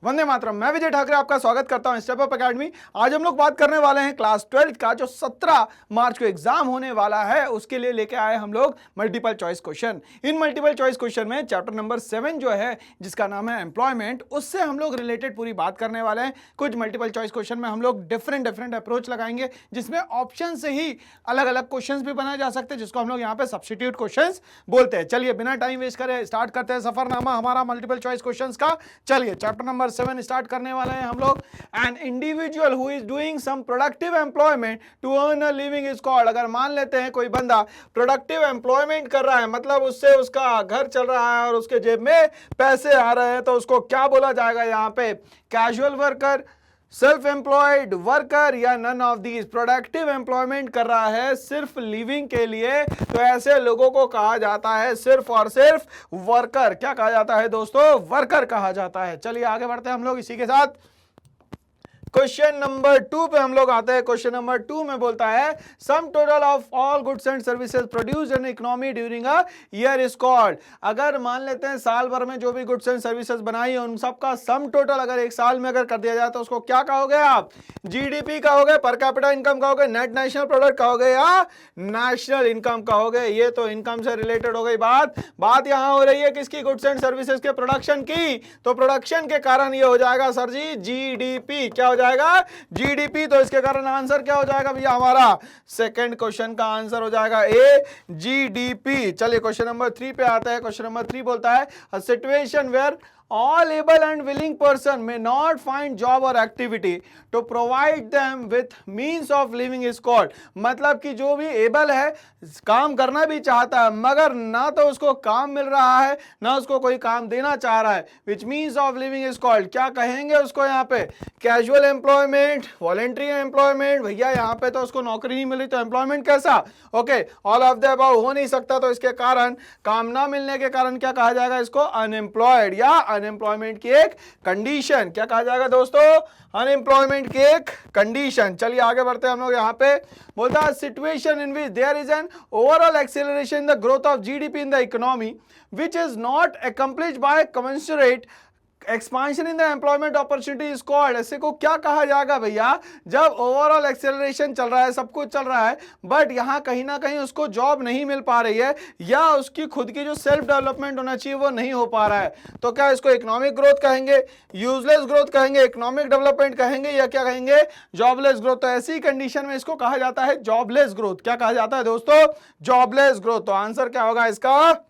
वंदे मातरम। मैं विजय ठाकरे आपका स्वागत करता हूं स्टेप अप एकेडमी। आज हम लोग बात करने वाले हैं क्लास 12 का जो 17 मार्च को एग्जाम होने वाला है, उसके लिए लेके आए हम लोग मल्टीपल चॉइस क्वेश्चन। इन मल्टीपल चॉइस क्वेश्चन में चैप्टर नंबर 7 जो है, जिसका नाम है एम्प्लॉयमेंट, उससे हम लोग रिलेटेड पूरी बात करने वाले हैं। कुछ मल्टीपल चॉइस क्वेश्चन में हम लोग डिफरेंट अप्रोच लगाएंगे, जिसमें ऑप्शन से ही अलग अलग क्वेश्चन भी बनाए जा सकते हैं, जिसको हम लोग यहाँ पे सब्स्टिट्यूट क्वेश्चन बोलते हैं। चलिए बिना टाइम वेस्ट करे स्टार्ट करते हैं सफरनामा हमारा मल्टीपल चॉइस क्वेश्चन का। चलिए चैप्टर नंबर 7 स्टार्ट करने वाले हैं हम लोग। An individual who is doing some productive employment to earn a living is called. अगर मान लेते हैं कोई बंदा प्रोडक्टिव एम्प्लॉयमेंट कर रहा है, मतलब उससे उसका घर चल रहा है और उसके जेब में पैसे आ रहे हैं, तो उसको क्या बोला जाएगा यहाँ पे? Casual worker, self employed worker, या none of these. Productive employment कर रहा है सिर्फ लिविंग के लिए, तो ऐसे लोगों को कहा जाता है सिर्फ और सिर्फ वर्कर। क्या कहा जाता है दोस्तों? वर्कर कहा जाता है। चलिए आगे बढ़ते हैं हम लोग इसी के साथ। क्वेश्चन नंबर 2 पे हम लोग आते हैं। क्वेश्चन नंबर 2 में बोलता है sum total of all goods and services produced in economy during a year is called. अगर मान लेते हैं साल भर में जो भी गुड्स एंड सर्विसेज बनाई है, उन सबका सम टोटल अगर एक साल में अगर कर दिया जाए तो उसको क्या कहोगे आप? जीडीपी कहोगे, पर कैपिटा इनकम कहोगे, नेट नेशनल प्रोडक्ट कहोगे, या नेशनल इनकम कहोगे? ये तो इनकम से रिलेटेड हो गई बात यहां हो रही है किसकी? गुड्स एंड सर्विसेज के प्रोडक्शन की। तो प्रोडक्शन के कारण ये हो जाएगा सर जी जीडीपी। क्या हो जाएगा? जीडीपी। तो इसके कारण आंसर क्या हो जाएगा भैया? हमारा सेकंड क्वेश्चन का आंसर हो जाएगा ए, जीडीपी। चलिए क्वेश्चन नंबर 3 पे आते हैं। क्वेश्चन नंबर 3 बोलता है a situation where all able and willing person may not find job or activity to provide them with means of living is called। मतलब कि जो भी एबल है, काम करना भी चाहता है, मगर ना तो उसको काम मिल रहा है, ना उसको कोई काम देना चाह रहा है, which means of living is called। क्या कहेंगे उसको यहाँ पे? Casual employment, voluntary employment. भैया यहाँ पे तो उसको नौकरी नहीं मिली तो एम्प्लॉयमेंट कैसा? Okay, all of the above हो नहीं सकता, तो इसके कारण, काम ना मिलने के कारण क्या कहा जाएगा इसको? अनएम्प्लॉयड, या अनएम्प्लॉयमेंट की एक कंडीशन। क्या कहा जाएगा दोस्तों? अनएम्प्लॉयमेंट की एक कंडीशन। चलिए आगे बढ़ते हैं हम लोग। यहाँ पे बोलता है situation in which there is an overall acceleration in the growth of GDP in the economy which is not accomplished by commensurate expansion in the employment opportunity is called. ऐसे को क्या कहा जाएगा भैया? जब ओवरऑल एक्सेलरेशन चल रहा है, सब कुछ चल रहा है, बट यहां कहीं ना कहीं उसको जॉब नहीं मिल पा रही है, या उसकी खुद की जो सेल्फ डेवलपमेंट होना चाहिए वो नहीं हो पा रहा है, तो क्या इसको इकोनॉमिक ग्रोथ कहेंगे, यूजलेस ग्रोथ कहेंगे, इकोनॉमिक डेवलपमेंट कहेंगे, या क्या कहेंगे? Jobless growth. तो ऐसी कंडीशन में इसको कहा जाता है जॉबलेस ग्रोथ। क्या कहा जाता है दोस्तों? Jobless growth. तो आंसर क्या होगा इसका?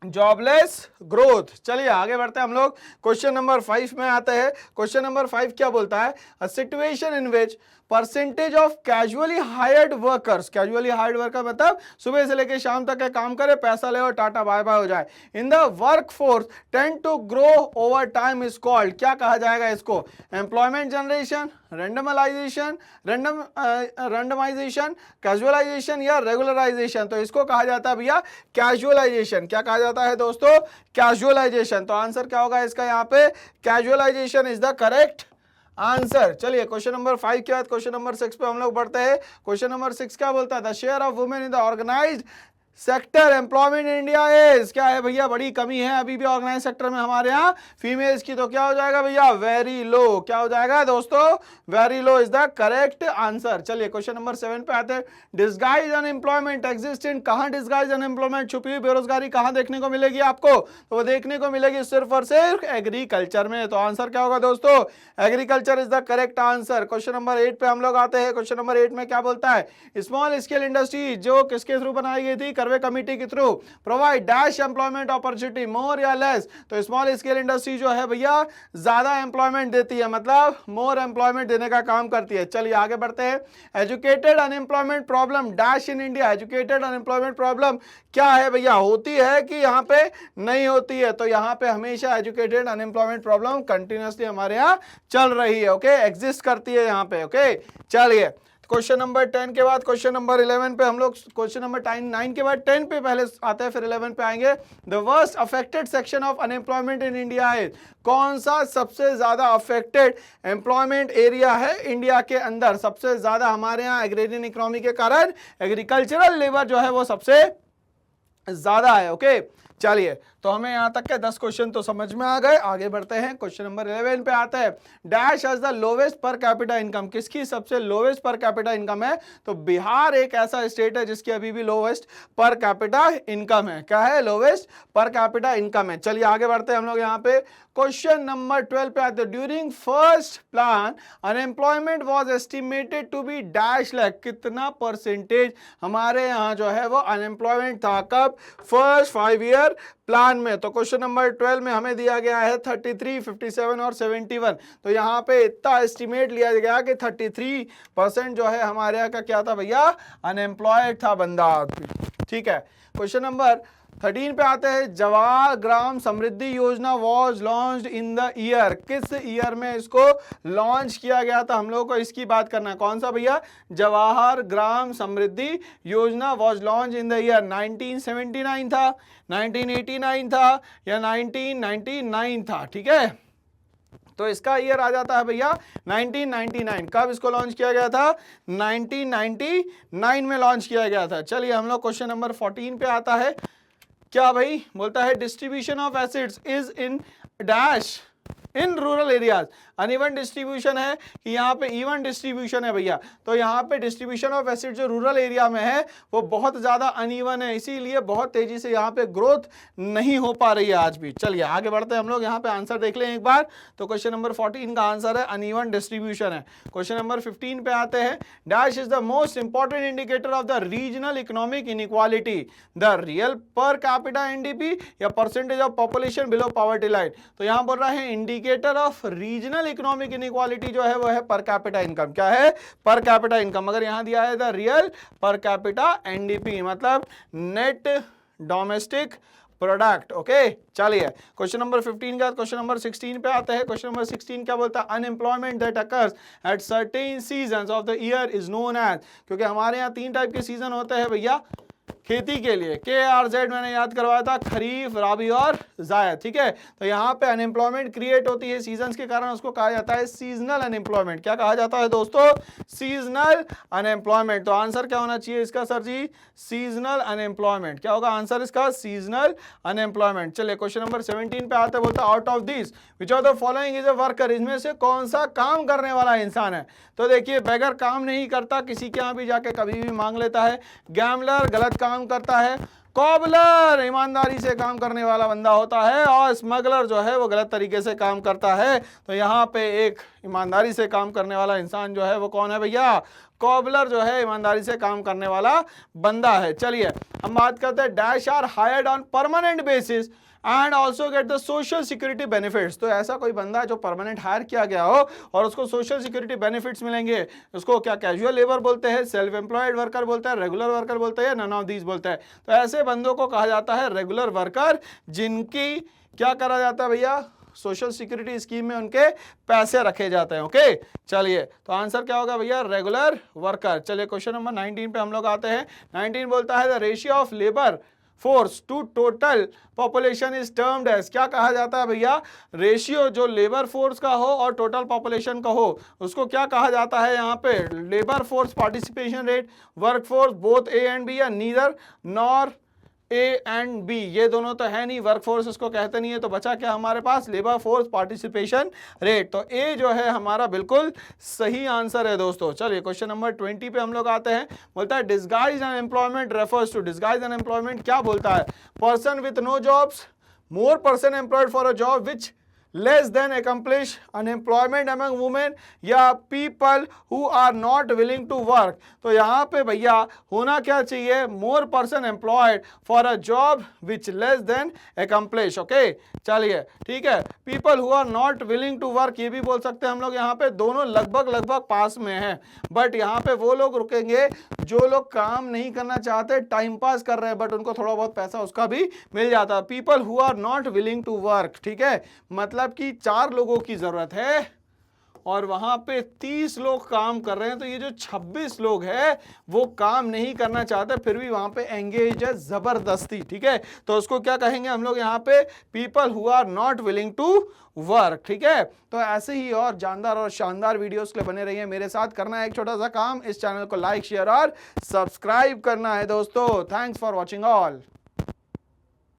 Jobless growth. चलिए आगे बढ़ते हैं हम लोग। क्वेश्चन नंबर 5 में आते हैं। क्वेश्चन नंबर 5 क्या बोलता है? A situation in which percentage of casually hired workers. Casually hired worker मतलब सुबह से लेकर शाम तक का काम करे, पैसा ले और टाटा बाय बाय हो जाए, in the work force tend to grow over time is called. क्या कहा जाएगा इसको? एम्प्लॉयमेंट जनरेशन, रैंडमाइजेशन, कैजुअलाइजेशन, या रेगुलराइजेशन। तो इसको कहा जाता है भैया कैजुअलाइजेशन। क्या कहा जाता है दोस्तों? कैजुअलाइजेशन। तो आंसर क्या होगा इसका यहाँ पे? Casualisation is the correct answer. चलिए क्वेश्चन नंबर 5 के बाद क्वेश्चन नंबर 6 पे हम लोग बढ़ते हैं। क्वेश्चन नंबर 6 क्या बोलता है? The share of women in the organised sector employment in India is. क्या है भैया? बड़ी कमी है अभी भी ऑर्गेनाइज सेक्टर में हमारे यहाँ फीमेल्स की। तो क्या हो जाएगा भैया? Very low. क्या हो जाएगा दोस्तों? Very low is the correct answer. चलिए क्वेश्चन नंबर 7 पे आते हैं। Disguise unemployment exist in. कहाँ डिस्गाइज अनएम्प्लॉयमेंट, छुपी हुई बेरोजगारी कहाँ देखने को मिलेगी आपको? तो वो देखने को मिलेगी सिर्फ और सिर्फ एग्रीकल्चर में। तो आंसर क्या होगा दोस्तों? Agriculture is the correct answer. Question number 8 पे हम लोग आते हैं। क्वेश्चन नंबर 8 में क्या बोलता है? स्मॉल स्केल इंडस्ट्री जो किसके थ्रू बनाई गई थी? सर्वे कमेटी के through provide dash employment opportunity more या लेस। तो स्मॉल स्केल इंडस्ट्री जो है भैया ज्यादा एम्प्लॉयमेंट देती है, मतलब मोर एम्प्लॉयमेंट देने का काम करती है। चलिए आगे बढ़ते हैं। Educated unemployment problem dash in India. Educated unemployment problem क्या है भैया? होती है कि यहाँ पे नहीं होती है? तो यहाँ पे हमेशा एजुकेटेड अनएम्प्लॉयमेंट प्रॉब्लम कंटिन्यूअसली हमारे यहाँ चल रही है, ओके, एग्जिस्ट करती है यहाँ पे, ओके। चलिए क्वेश्चन नंबर 10 के बाद क्वेश्चन नंबर 11 पे हम लोग, क्वेश्चन नंबर 9 के बाद 10 पे पहले आते हैं, फिर 11 पे आएंगे। The worst affected section of unemployment in India है। कौन सा सबसे ज्यादा अफेक्टेड एम्प्लॉयमेंट एरिया है इंडिया के अंदर? सबसे ज्यादा हमारे यहाँ एग्रेरियन इकोनॉमी के कारण एग्रीकल्चरल लेबर जो है वो सबसे ज्यादा है, ओके। चलिए, तो हमें यहाँ तक के 10 क्वेश्चन तो समझ में आ गए। आगे बढ़ते हैं, क्वेश्चन नंबर 11 पे आते हैं। Dash has the lowest per capita income, किसकी सबसे लोवेस्ट पर कैपिटा इनकम है? तो बिहार एक ऐसा स्टेट है जिसकी अभी भी लोवेस्ट पर कैपिटा इनकम है। क्या है? लोवेस्ट पर कैपिटा इनकम है। चलिए आगे बढ़ते हैं हम लोग यहाँ पे क्वेश्चन नंबर 12 पे आते हैं। During first plan unemployment was estimated to be dash lakh, कितना परसेंटेज हमारे यहाँ जो है वो अनएम्प्लॉयमेंट था? कब? फर्स्ट 5 ईयर प्लान में। तो क्वेश्चन नंबर 12 में हमें दिया गया है 33, 57 और 71। तो यहाँ पे इतना एस्टिमेट लिया गया कि 33% जो है हमारे यहाँ का क्या था भैया? अनएम्प्लॉयड था बंदा। ठीक है, क्वेश्चन नंबर 13 पे आते हैं। जवाहर ग्राम समृद्धि योजना was launched in the year, किस ईयर में इसको लॉन्च किया गया था? हम लोग को इसकी बात करना है। कौन सा भैया? जवाहर ग्राम समृद्धि योजना was launch in the year 1979 था, 1989 था या 1999 था? ठीक है, तो इसका ईयर आ जाता है भैया 1999। कब इसको लॉन्च किया गया था? 1999 में लॉन्च किया गया था। चलिए हम लोग क्वेश्चन नंबर 14 पे आता है। क्या भाई बोलता है? Distribution of acids is in dash in rural areas. Uneven distribution है कि यहाँ पे इवन डिस्ट्रीब्यूशन है भैया? तो यहाँ पे डिस्ट्रीब्यूशन ऑफ एसिड जो रूरल एरिया में है वो बहुत ज़्यादा अनइवन है, इसीलिए बहुत तेजी से यहाँ पे ग्रोथ नहीं हो पा रही है आज भी। चलिए आगे बढ़ते हैं हम लोग, यहाँ पे आंसर देख लें एक बार। तो क्वेश्चन नंबर 14 का आंसर है अनइवन डिस्ट्रीब्यूशन है। क्वेश्चन नंबर 15 पे आते हैं। Dash is the most important indicator of the regional economic inequality, the real per capita NDP या percentage of population below poverty line? तो यहाँ बोल रहा है indicator of regional economic inequality जो है वो है पर कैपिटा इनकम। क्या है? Per capita income. अगर यहां दिया है the real per capita NDP, मतलब नेट डोमेस्टिक प्रोडक्ट। ओके, चलिए क्वेश्चन नंबर 15 का क्वेश्चन नंबर 16 पे आते हैं। क्वेश्चन नंबर 16 क्या बोलता है? Unemployment that occurs at certain seasons of the year is known as, क्योंकि हमारे यहाँ 3 टाइप के सीजन होते हैं भैया खेती के लिए। KRZ मैंने याद करवाया था, खरीफ, राबी और जायद। ठीक है, तो यहाँ पे अनएम्प्लॉयमेंट क्रिएट होती है सीजन्स के कारण, उसको कहा जाता है सीजनल अनएम्प्लॉयमेंट। क्या कहा जाता है दोस्तों? Seasonal unemployment. तो आंसर क्या होना चाहिए इसका सर जी? Seasonal unemployment. क्या होगा आंसर इसका? Seasonal unemployment. चलिए क्वेश्चन नंबर 17 पे आते, बोलता out of this which of the following is a worker, इसमें से कौन सा काम करने वाला इंसान है? तो देखिए, बेगर काम नहीं करता, किसी के यहाँ भी जाके कभी भी मांग लेता है। गैमलर गलत काम करता है। कॉबलर ईमानदारी से काम करने वाला बंदा होता है। और स्मगलर जो है वो गलत तरीके से काम करता है। तो यहाँ पे एक ईमानदारी से काम करने वाला इंसान जो है वो कौन है भैया? कॉबलर जो है ईमानदारी से काम करने वाला बंदा है। चलिए हम बात करते हैं। Dash are hired on permanent basis and also get the social security benefits. तो ऐसा कोई बंदा है जो परमानेंट हायर किया गया हो और उसको सोशल सिक्योरिटी बेनिफिट्स मिलेंगे, उसको क्या कैजुअल लेबर बोलते हैं, सेल्फ एम्प्लॉयड वर्कर बोलते हैं, रेगुलर वर्कर बोलते हैं, नन ऑफ दीज बोलते हैं। तो ऐसे बंदों को कहा जाता है रेगुलर वर्कर, जिनकी क्या करा जाता है भैया? सोशल सिक्योरिटी स्कीम में उनके पैसे रखे जाते हैं। ओके, चलिए तो आंसर क्या होगा भैया? Regular worker. चलिए क्वेश्चन नंबर 19 पे हम लोग आते हैं। 19 बोलता है the ratio of labour force to total population is termed as. क्या कहा जाता है भैया? रेशियो जो लेबर फोर्स का हो और टोटल पॉपुलेशन का हो, उसको क्या कहा जाता है? यहाँ पे labour force participation rate, work force both A and B या neither nor A and B, ये दोनों तो है नहीं, वर्कफोर्स उसको कहते नहीं है। तो बचा क्या हमारे पास? Labour force participation rate. तो ए जो है हमारा बिल्कुल सही आंसर है दोस्तों। चलिए क्वेश्चन नंबर 20 पे हम लोग आते हैं। बोलता है disguise unemployment refers to, disguise unemployment क्या बोलता है? Person with no jobs, more person employed for a job which less than accomplish, unemployment among women या people who are not willing to work। तो यहाँ पे भैया होना क्या चाहिए? more person employed for a job which less than accomplish। Okay, चलिए ठीक है। people who are not willing to work ये भी बोल सकते हैं हम लोग। यहाँ पे दोनों लगभग पास में हैं, बट यहाँ पे वो लोग रुकेंगे जो लोग काम नहीं करना चाहते, टाइम पास कर रहे हैं, बट उनको थोड़ा बहुत पैसा उसका भी मिल जाता है। people who are not willing to work, ठीक है, मतलब कि 4 लोगों की जरूरत है और वहां पे 30 लोग काम कर रहे हैं। तो ये जो 26 लोग हैं वो काम नहीं करना चाहते, फिर भी वहां पे एंगेज है जबरदस्ती। ठीक है, तो उसको क्या कहेंगे हम लोग यहाँ पे? People who are not willing to work. ठीक है, तो ऐसे ही और जानदार और शानदार वीडियोस के लिए बने रहिए मेरे साथ। करना है एक छोटा सा काम, इस चैनल को लाइक, शेयर और सब्सक्राइब करना है दोस्तों। Thanks for watching all.